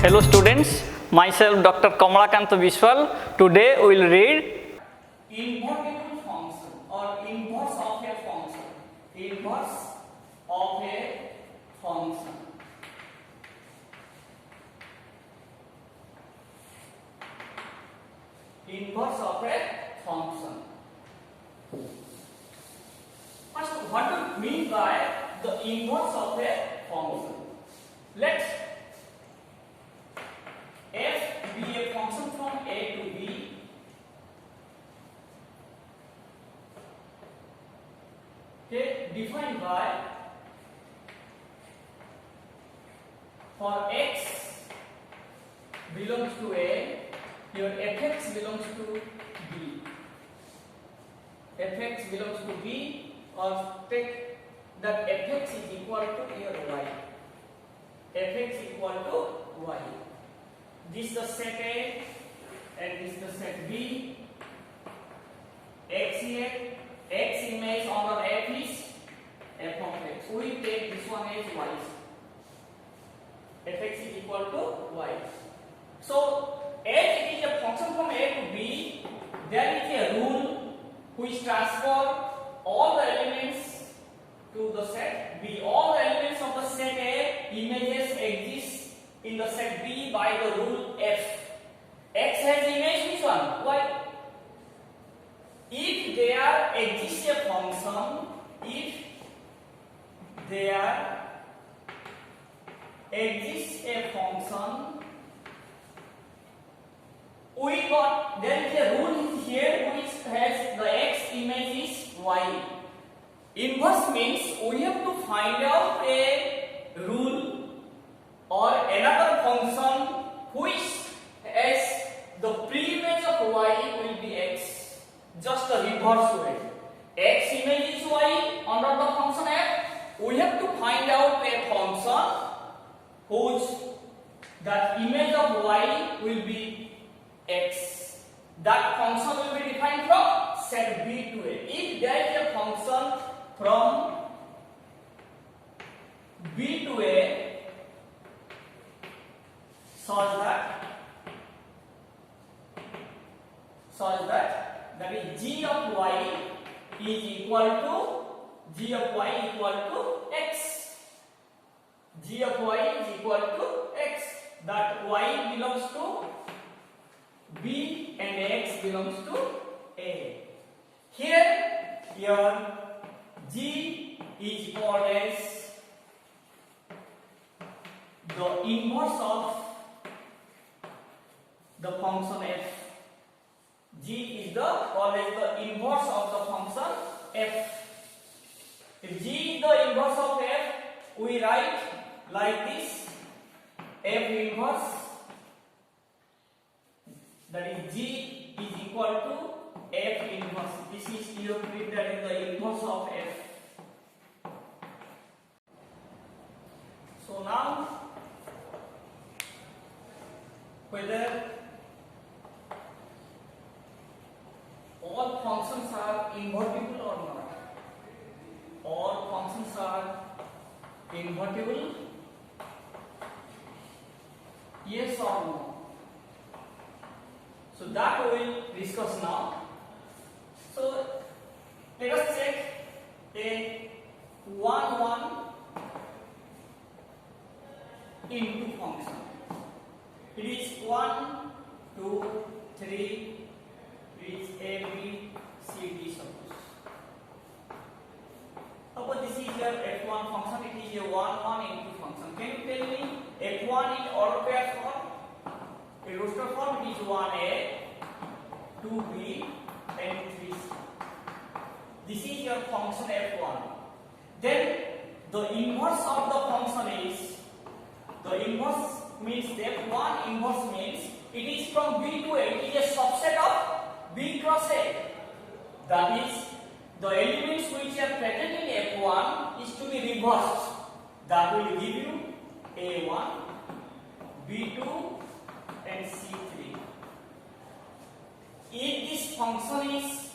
Hello students, myself Dr. Kamalakanta Vishwal. Today we will read invertible function or inverse of a function. Inverse of a function. Inverse of a function. First, what do you mean by the inverse of a function? Let's f be a function from a to b. Okay, defined by for x belongs to a, your fx belongs to b. Fx belongs to b, or take that fx is equal to your y. Fx equal to y. This is the set A and this is the set B. X here, x image on f is f of x. We take this one as y. Fx is equal to y. So, as it is a function from a to b, there is a rule which transfer all the elements to the set B. All the elements of the set A images exist in the set B by the rule f. X has image which one? Y. If there exists a function, if there exists a function, we got, there is a rule here which has the x image is y. Inverse means we have to find out a rule or another function which has the pre-image of y will be x. Just the reverse way. X image is y under the function f. We have to find out a function whose that image of y will be x. That function will be defined from set B to A. If there is a function from B to A such that that is g of y is equal to x. G of y is equal to x. That y belongs to B and x belongs to A. Here your g is called as the inverse of the function f. G is called as the inverse of the function f. If g is the inverse of f, we write like this: f inverse, that is g is equal to f inverse. This is you treat that is the inverse of f. So now, whether all functions are invertible or not. All functions are invertible. Yes or no? So that we will discuss now. So let us check a 1 into function. It is 1, 2, 3. Is A, B, C, D suppose. Suppose this is your f1 function, it is a 1 into function. Can you tell me f1 in order pair form? In roster form it is 1a, 2b and 3c. This is your function f1. Then the inverse of the function is, the inverse means f1 inverse means it is from B to A, it is a subset of B cross A. That is, the elements which are present in F1 is to be reversed. That will give you A1, B2 and C3. If this function is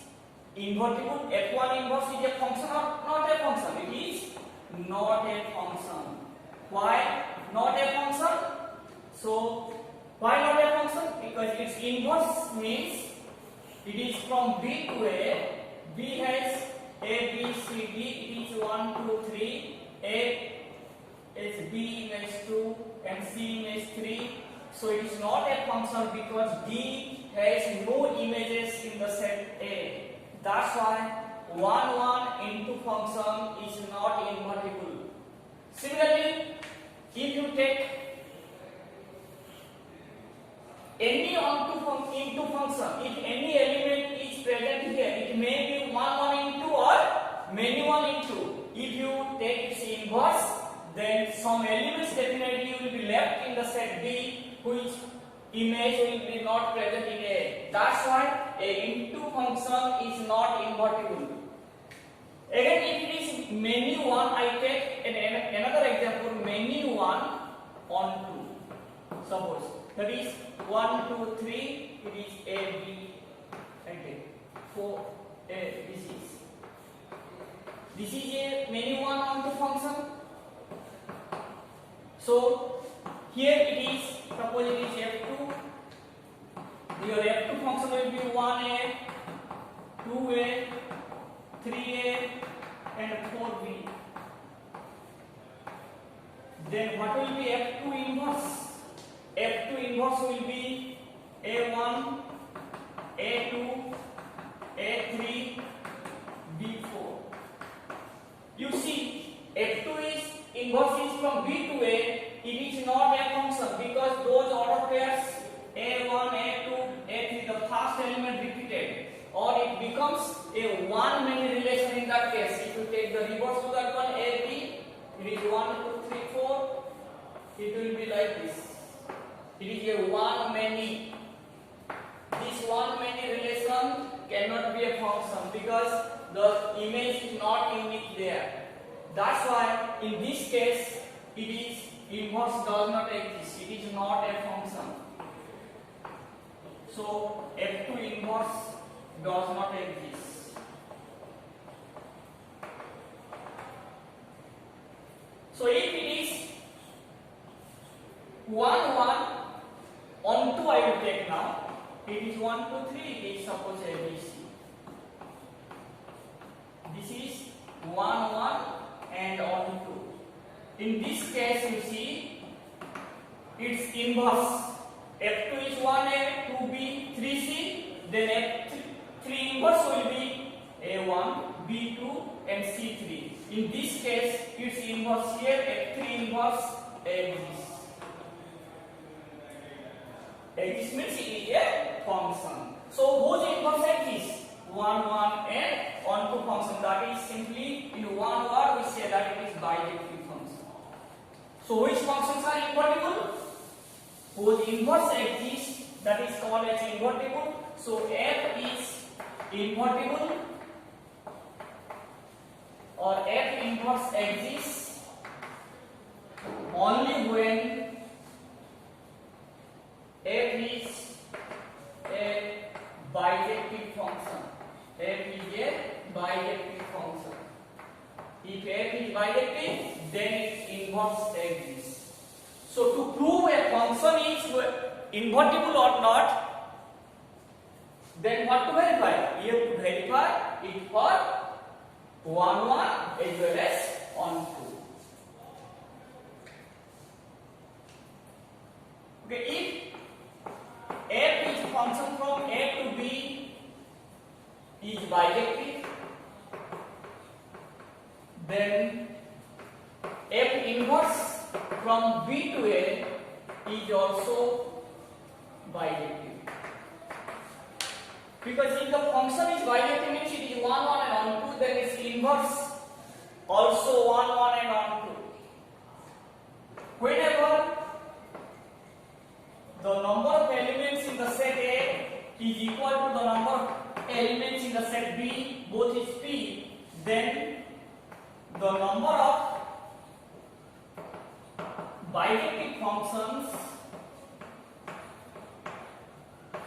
invertible, F1 inverse is a function or not a function? It is not a function. Why not a function? So because its inverse means it is from B to A. B has A, B, C, D. It is 1, 2, 3. A is B image 2 and C image 3. So it is not a function because D has no images in the set A. That's why 1, 1 into function is not invertible. Similarly, if you take any into function, if any element is present here, it may be 1, 1 into or many 1 into. If you take its inverse, then some elements definitely will be left in the set B, which image will be not present in A. That's why a into function is not invertible. Again, if it is many 1, I take another example, many 1 on 2. Suppose that is 1, 2, 3. It is A, B, okay. 4, A. This is a many 1 on 2 function. So here it is. Suppose it is F2. Your F2 function will be 1A, 2A, 3A, and 4B. Then what will be F2 inverse? F2 inverse will be A1, A2, A3, B4. You see, F2 is inverse is from B to A. It is not a function because those order pairs A1, A2, A3, the first element repeated, or it becomes a one many relation in that case. If you take the reverse to that one, AB, it is 1, 2, 3, 4. It will be like this. It is a one many. This one many relation cannot be a function because the image is not unique there. That's why in this case it is inverse does not exist. It is not a function. So F2 inverse does not exist. So if it is 1, 1 on 2, I will take now. It is 1, 2, 3. It is suppose ABC. This is 1, 1 and on 2. In this case, you see its inverse. F2 is 1A, 2B, 3C. Then F3 inverse will be A1, B2 and C3. In this case, its inverse here, F3 inverse exists. Exists means it is a function. So whose inverse exists? 1, 1 and on 2 function. That is simply in one word we say that it is bijective function. So which functions are invertible? Whose inverse exists, that is called as invertible. So F is invertible or F inverse exists only when F is a bijective function. F is a bijective function. If F is bijective, then its inverse exists. So to prove a function is invertible or not, then what to verify? You have to verify it for 1, 1 as well as on 2. Okay, if F is function from A to B is bijective, then F inverse from B to A is also bijective. Because if the function is bijective means it is 1, 1 and on 2, then its inverse also 1, 1 and on 2. Whenever the number of elements in the set A is equal to the number of elements in the set B, both is P, then the number of bijective functions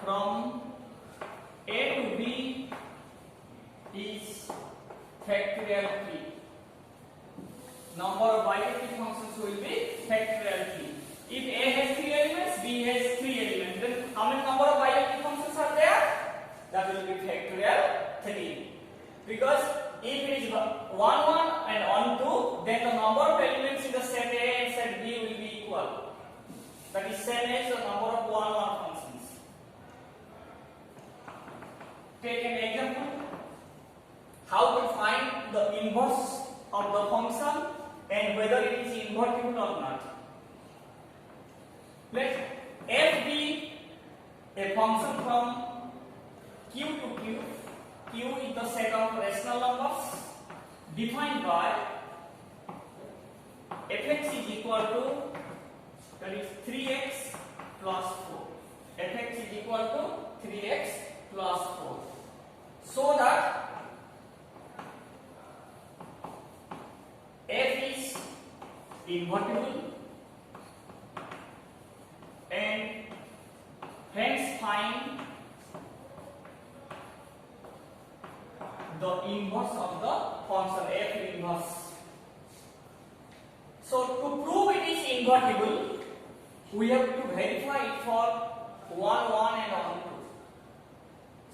from A to B is factorial 3. Number of bijective functions will be factorial 3. If A has 3 elements, B has 3 elements, then how many number of binomial functions are there? That will be factorial 3. Because if it is 1, 1 and 1, 2, then the number of elements in the set A and set B will be equal. That is same as the number of 1, 1 functions. Take an example. How to find the inverse of the function and whether it is invertible or not. Let f be a function from q to q. Q is the set of rational numbers defined by fx is equal to, that is 3x plus 4. Fx is equal to 3x plus 4. So that f is invertible and hence find the inverse of the function f inverse. So to prove it is invertible, we have to verify it for 1, 1 and 1, 2.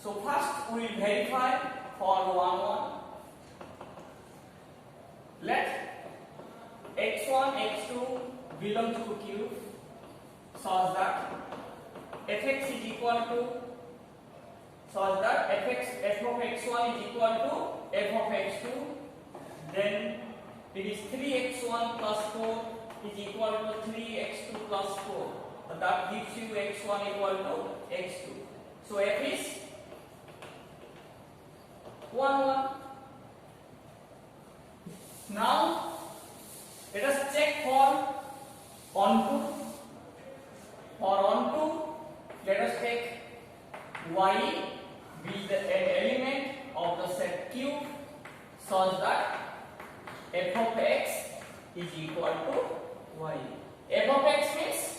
So first we will verify for 1, 1. Let x1, x2 belong to Q such that fx is equal to, such that f of x1 is equal to f of x2, then it is 3x1 plus 4 is equal to 3x2 plus 4. That gives you x1 equal to x2. So f is 1, 1. Now let us check for onto. For onto, let us take y be the element of the set Q such that f of x is equal to y. F of x means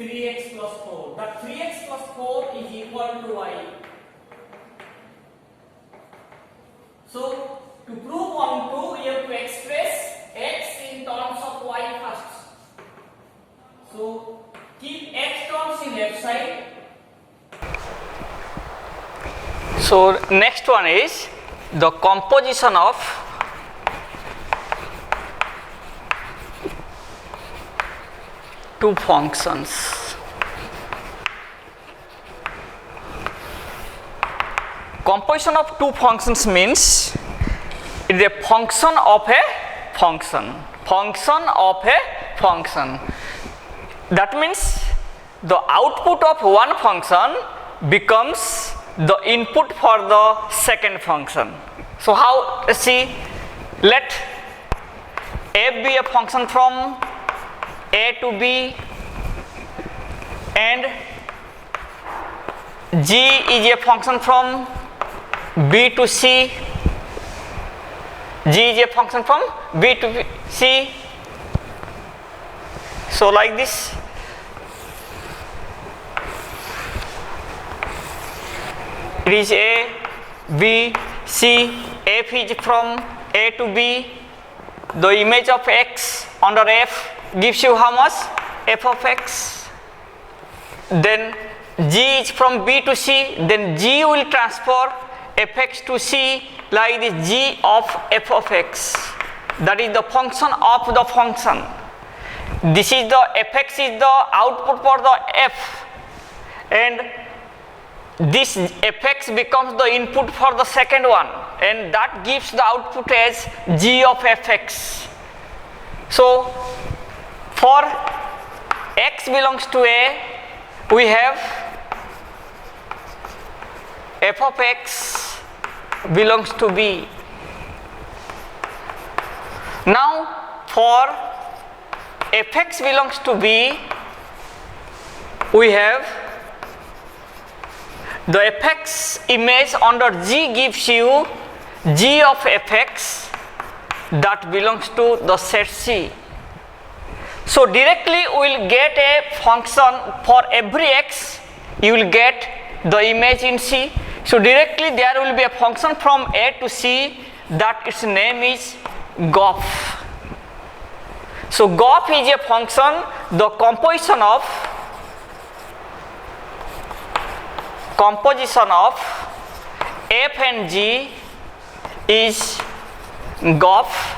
3x plus 4. That 3x plus 4 is equal to y. So to prove onto, we have to express x in terms of y first. So keep x terms in left side. So next one is the composition of two functions. Composition of two functions means it is a function of a function. Function of a function. That means the output of one function becomes the input for the second function. So how, let's see, let f be a function from a to b and g is a function from b to c. G is a function from b to c. So like this. It is a, b, c. F is from a to b. The image of x under f gives you how much? F of x. Then g is from b to c. Then g will transfer fx to c like this, g of f of x. That is the function of the function. This is the fx is the output for the f, and this fx becomes the input for the second one, and that gives the output as g of fx. So for x belongs to a, we have f of x belongs to b. Now for fx belongs to b, we have the fx image under g gives you g of fx that belongs to the set C. So directly we will get a function for every x, you will get the image in C. So directly there will be a function from A to C that its name is GOF. So GOF is a function, the composition of composition of f and g is GOF.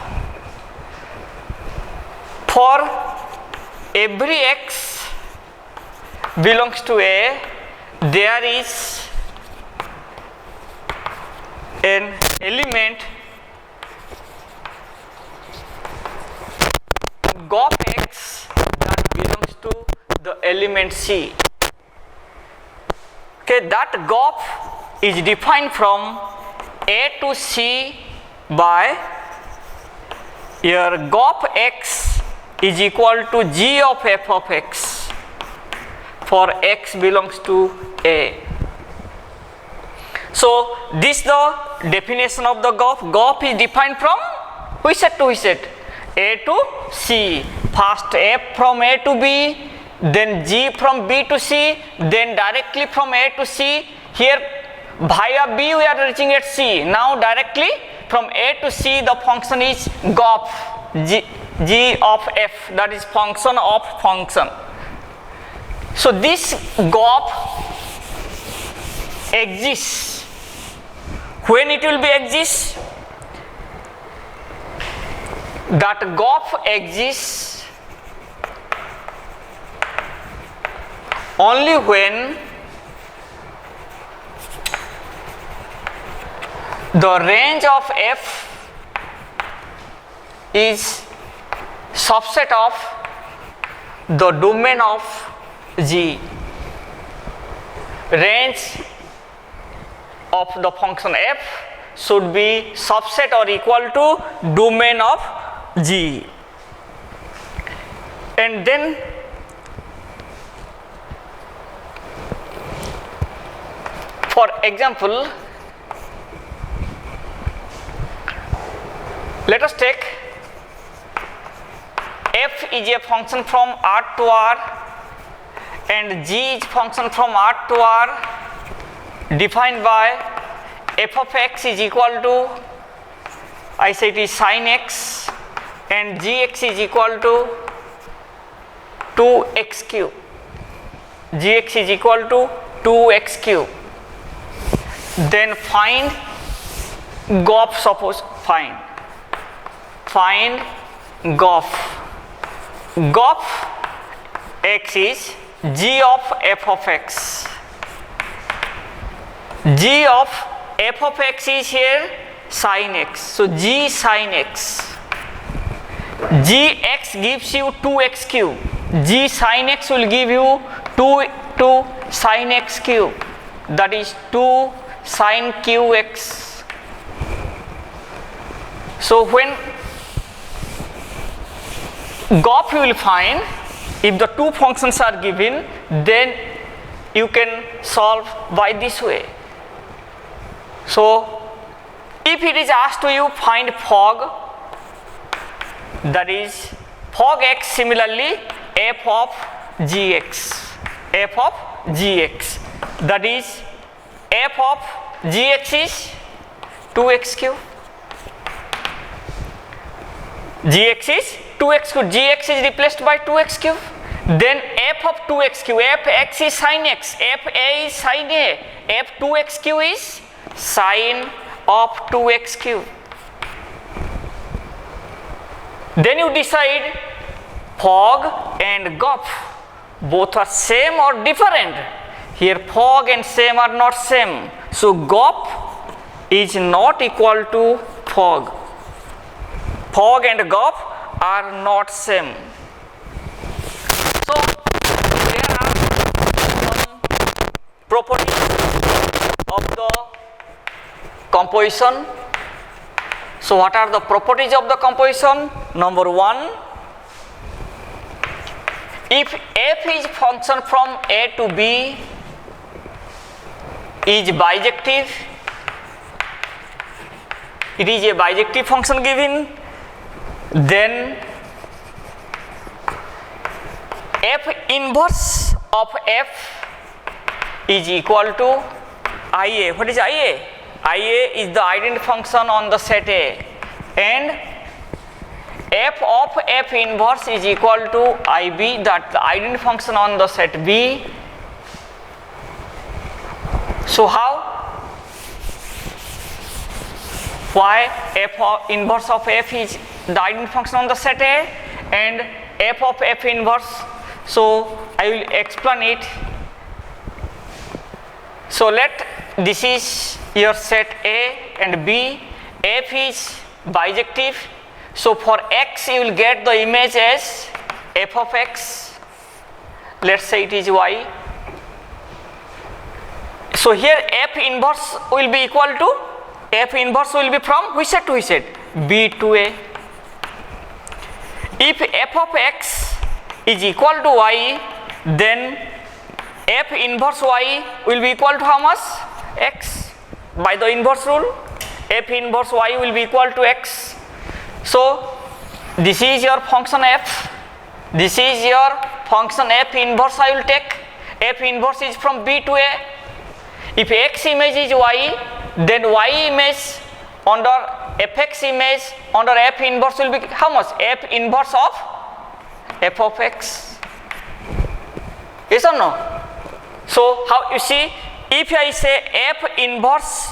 For every x belongs to A, there is an element GOF x that belongs to the element C. Okay, that GOF is defined from A to C by your GOF x is equal to g of f of x for x belongs to A. So this is the definition of the GOF. GOF is defined from which set to which set? A to C. First f from A to B, then g from B to C, then directly from A to C. Here via B we are reaching at C. Now directly from A to C the function is GOF, g of f, that is function of function. So this GOF exists. When it will be exist? That GOF exists only when the range of f is subset of the domain of g. Range of the function f should be subset or equal to domain of g. And then for example, let us take f is a function from R to R and g is function from R to R defined by f of x is equal to, I say it is sin x, and gx is equal to 2x cube. Gx is equal to 2x cube. Then find GOF, suppose find GOF. GOF x is g of f of x. G of f of x is here sin x. So g sin x. Gx gives you 2x cube. G sin x will give you 2 sin x cube. That is 2 sin qx. So when GOF you will find, if the two functions are given, then you can solve by this way. So if it is asked to you find fog, that is fog x, similarly f of gx, that is f of gx is 2x cube. Gx is 2x cube. Gx is replaced by 2x cube. Then f of 2x cube. F x is sin x. F a is sin a. F 2x cube is sin of 2x cube. Then you decide fog and GOF. Both are same or different. Here fog and same are not same. So GOF is not equal to fog. Fog and GOF are not same. So there are some properties of the composition. So what are the properties of the composition? Number 1, if f is function from A to B is bijective, it is a bijective function given, then f inverse of f is equal to Ia. What is Ia? Ia is the identity function on the set A, and f of f inverse is equal to Ib, that the identity function on the set B. So how? Why f of inverse of f is the identity function on the set A and f of f inverse. So I will explain it. So let this is your set A and B. F is bijective. So for x you will get the image as f of x. Let's say it is y. So here f inverse will be equal to, f inverse will be from which set to which set? B to A. If f of x is equal to y, then f inverse y will be equal to how much? X. By the inverse rule, f inverse y will be equal to x. So this is your function f. This is your function f inverse I will take. F inverse is from B to A. If x image is y, then y image under fx image under f inverse will be how much? F inverse of f of x. Yes or no? So how you see, if I say f inverse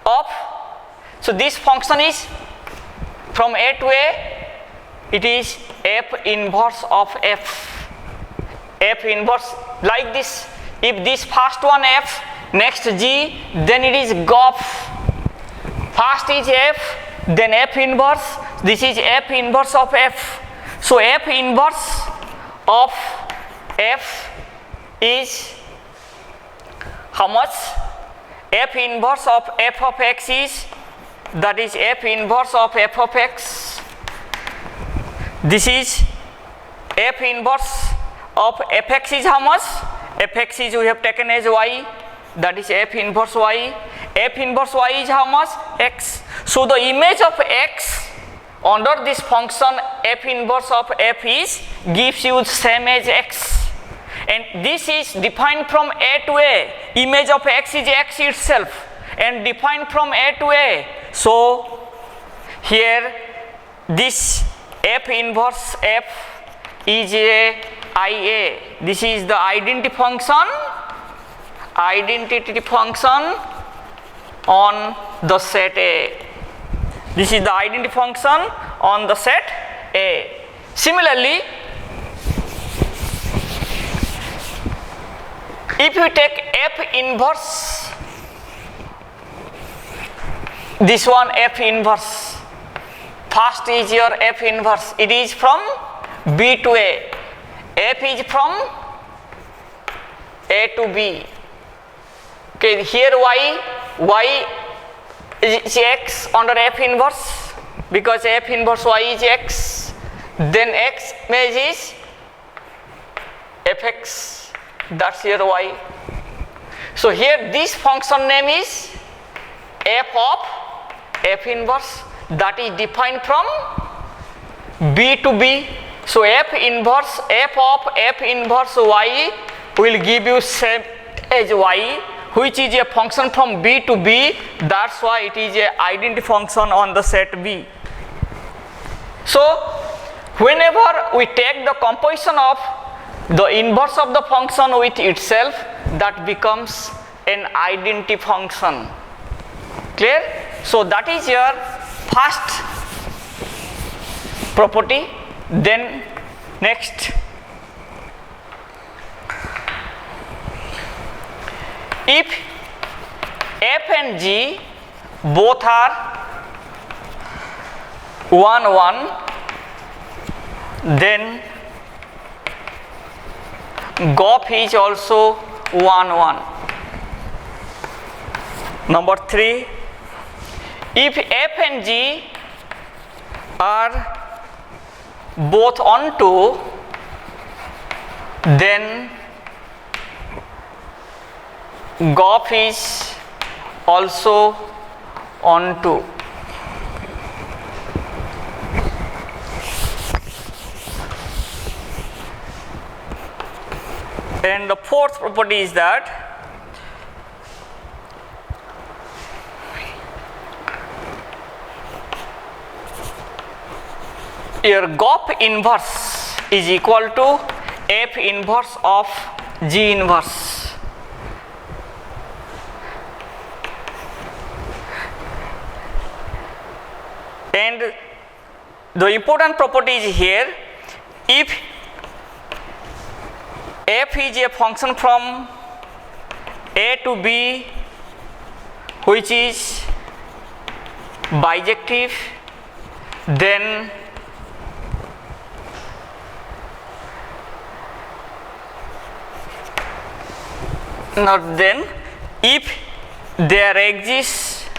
of, so this function is from A to A, it is f inverse of f. F inverse like this. If this first one f, next g, then it is GOF. First is f, then f inverse. This is f inverse of f. So f inverse of f is how much? F inverse of f of x is, that is f inverse of f of x. This is f inverse of fx is how much? Fx is we have taken as y, that is f inverse y. F inverse y is how much? X. So the image of x under this function f inverse of f is gives you same as x, and this is defined from A to A. Image of x is x itself and defined from A to A. So here this f inverse f is a IA. This is the identity function on the set A. This is the identity function on the set A. Similarly, if you take f inverse, this one f inverse, first is your f inverse, it is from B to A. F is from A to B. Okay, here y is x under f inverse, because f inverse y is x, then x image is fx, that's your y. So here this function name is f of f inverse, that is defined from B to B. So f inverse f of f inverse y will give you same as y, which is a function from B to B. That's why it is a identity function on the set B. So whenever we take the composition of the inverse of the function with itself, that becomes an identity function. Clear? So that is your first property. Then next, if f and g both are 1 1, then GOF is also 1 1. Number 3, if f and g are both onto, then GOF is also onto. And the fourth property is that your GOF inverse is equal to f inverse of g inverse. And the important property is here, if f is a function from a to b which is bijective, then if there exists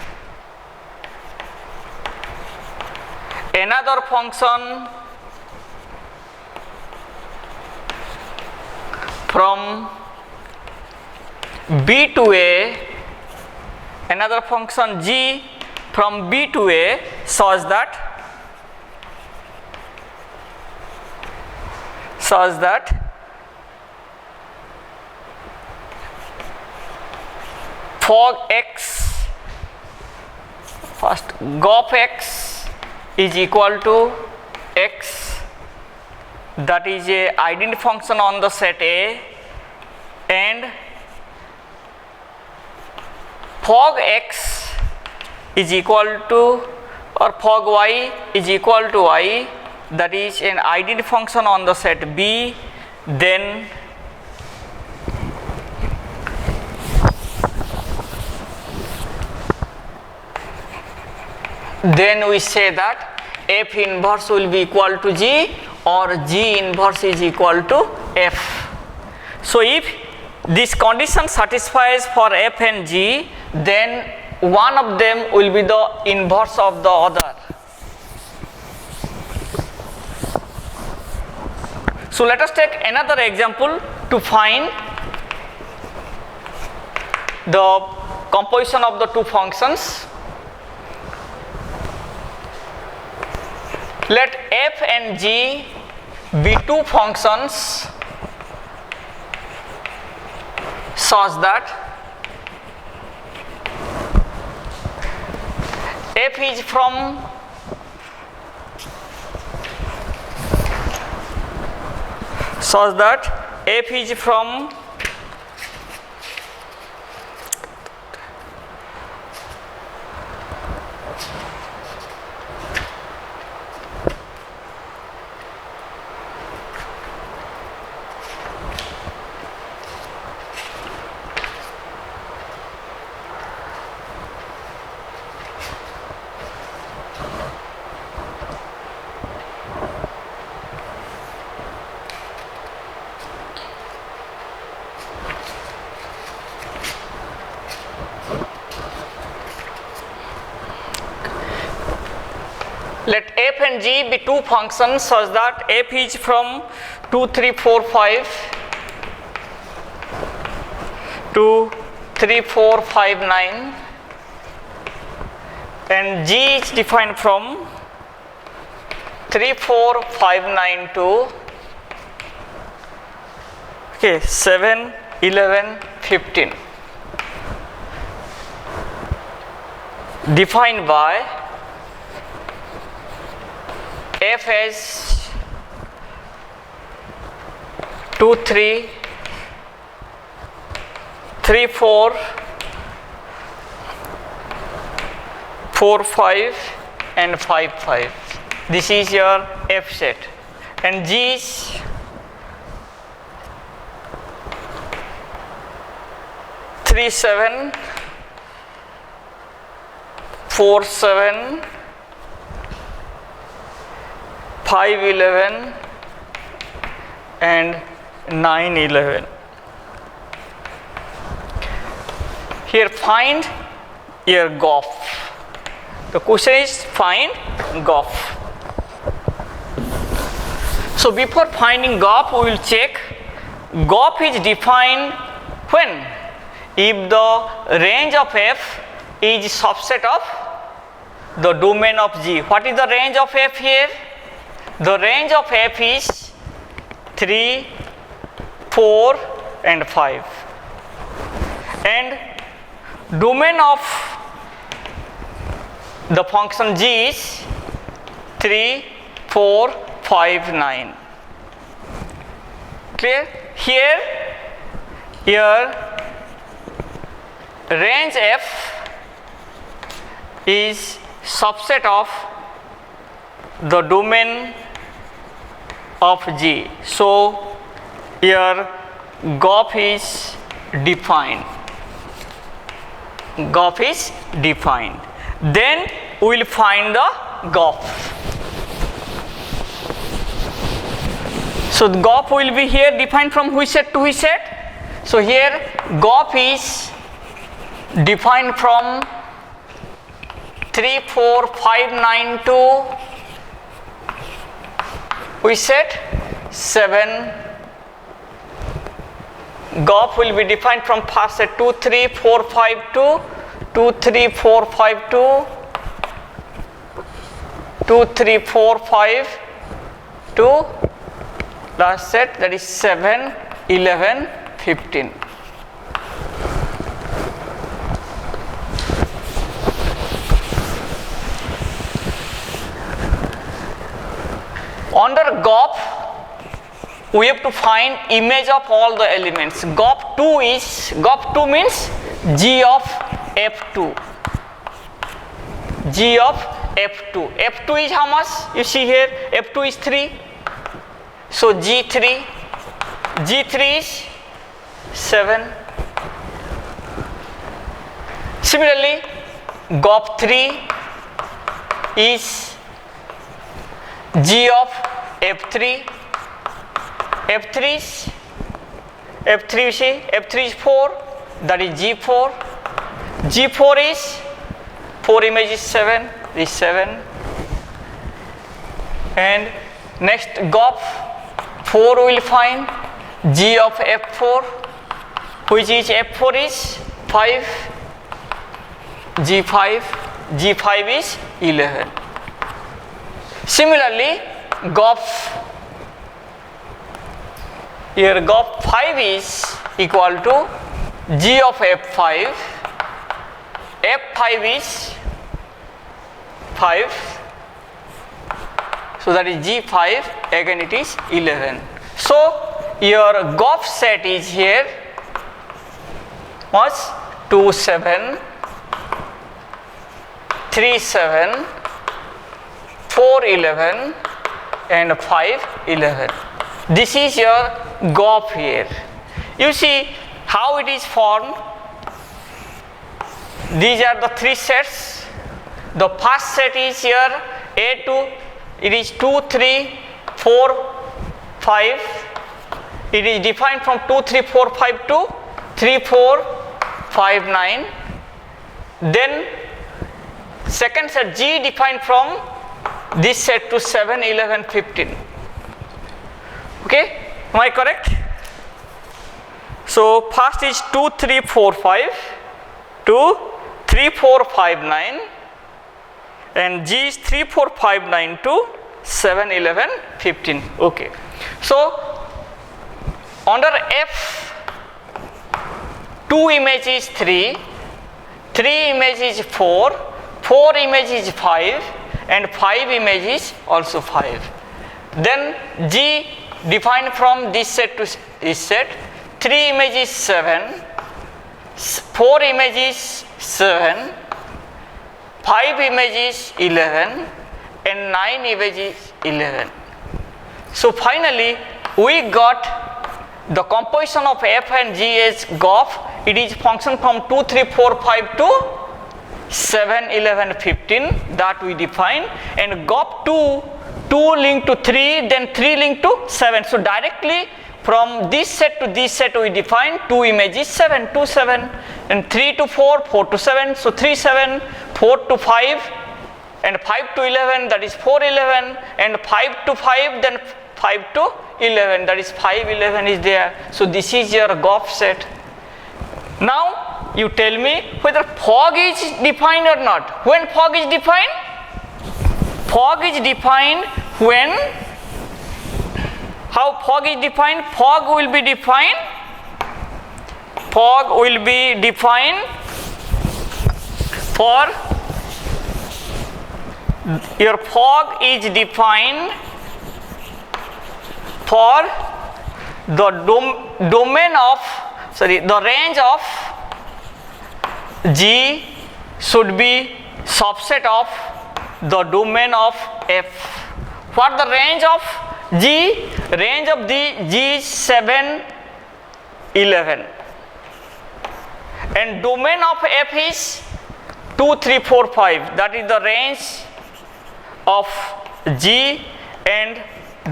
another function from b to a, another function g from b to a, such that fog x, first gop x is equal to x, that is a identity function on the set A, and fog x is equal to, or fog y is equal to y, that is an identity function on the set B, then we say that f inverse will be equal to g, or g inverse is equal to f. So if this condition satisfies for f and g, then one of them will be the inverse of the other. So let us take another example to find the composition of the two functions. Let f and g be two functions such that f is from let f and g be two functions such that f is from 2, 3, 4, 5 to 3, 4, 5, 9, and g is defined from 3, 4, 5, 9 to 7, 11, 15, defined by f as 2, 3, 3, 4, 4, 5 and 5, 5. This is your f set, and g is 3, 7, 4, 7, 5, 11 and 9, 11. Here find your GOF. The question is find GOF. So before finding GOF, we will check GOF is defined when? If the range of f is subset of the domain of G. What is the range of f here? The range of f is 3, 4 and 5, and domain of the function G is 3, 4, 5, 9. Clear? Here your range f is subset of the domain of G. So here GOP is defined. GOP is defined. Then we will find the GOP. So the GOP will be here defined from which set to which set? So here GOP is defined from 3, 4, 5, 9 to which set? 7. GOP will be defined from first set 2, 3, 4, 5 to 2, 3, 4, 5 to 2, 3, 4, 5 to last set, that is 7, 11, 15. Under GOP, we have to find image of all the elements. GOP2 means G of F2. G of F2. F2 is how much? You see here, F2 is 3. So G3. G3 is 7. Similarly, GOP3 is G of F3. F3 you see, F3 is 4, that is G4. G4 is 4 image is 7, is 7. And next GOP4 we will find G of F4, which is F4 is 5, G5, G5 is 11. Similarly, GOP5 is equal to G of F5. F5 is 5. So that is G5, again it is 11. So your GOP set is here was 2, 7, 3, 7, 4, 11 and 5, 11. This is your GOP here. You see how it is formed. These are the 3 sets. The first set is here A2, it is 2, 3, 4, 5. It is defined from 2, 3, 4, 5 to 3, 4, 5, 9. Then second set G defined from this set to 7, 11, 15. Okay, am I correct? So first is 2, 3, 4, 5 to 3, 4, 5, 9, and G is 3, 4, 5, 9 to 7, 11, 15. Okay. So under F, 2 image is 3, 3 image is 4, 4 image is 5 and 5 image is also 5. Then G defined from this set to this set, 3 image is 7, 4 image is 7, 5 image is 11 and 9 image is 11. So finally we got the composition of F and G as GOP. It is function from 2, 3, 4, 5 to 7, 11, 15 that we define, and GOP2, 2 linked to 3, then 3 linked to 7. So directly from this set to this set we define 2 images 7, 2, 7, and 3 to 4, 4 to 7. So 3, 7, 4 to 5 and 5 to 11, that is 4, 11, and 5 to 5, then 5 to 11, that is 5, 11 is there. So this is your GOP set. Now you tell me whether fog is defined or not. When fog is defined? Fog is defined when, how fog is defined? Fog will be defined for, your fog is defined for the domain of, the range of G should be subset of the domain of F. what the range of G? Range of G is 7, 11. And domain of F is 2, 3, 4, 5. That is the range of G, and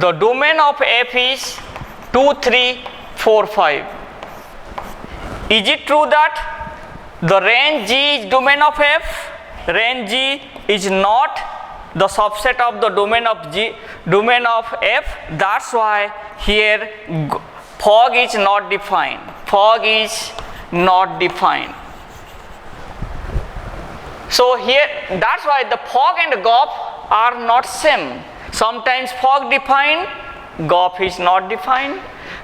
the domain of F is 2, 3, 4, 5. Is it true that the range G is domain of F? Range G is not the subset of the domain of F. That's why here fog is not defined. Fog is not defined. So here, that's why the fog and GOP are not same. Sometimes fog defined, GOP is not defined.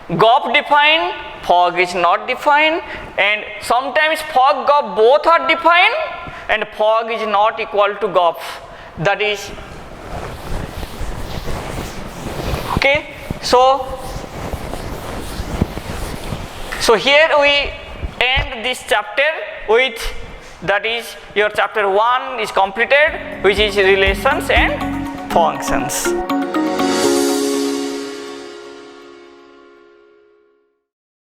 GOP defined, fog is not defined, and sometimes fog GOP both are defined and fog is not equal to GOP. That is okay. So here we end this chapter with, that is your chapter 1 is completed, which is relations and functions.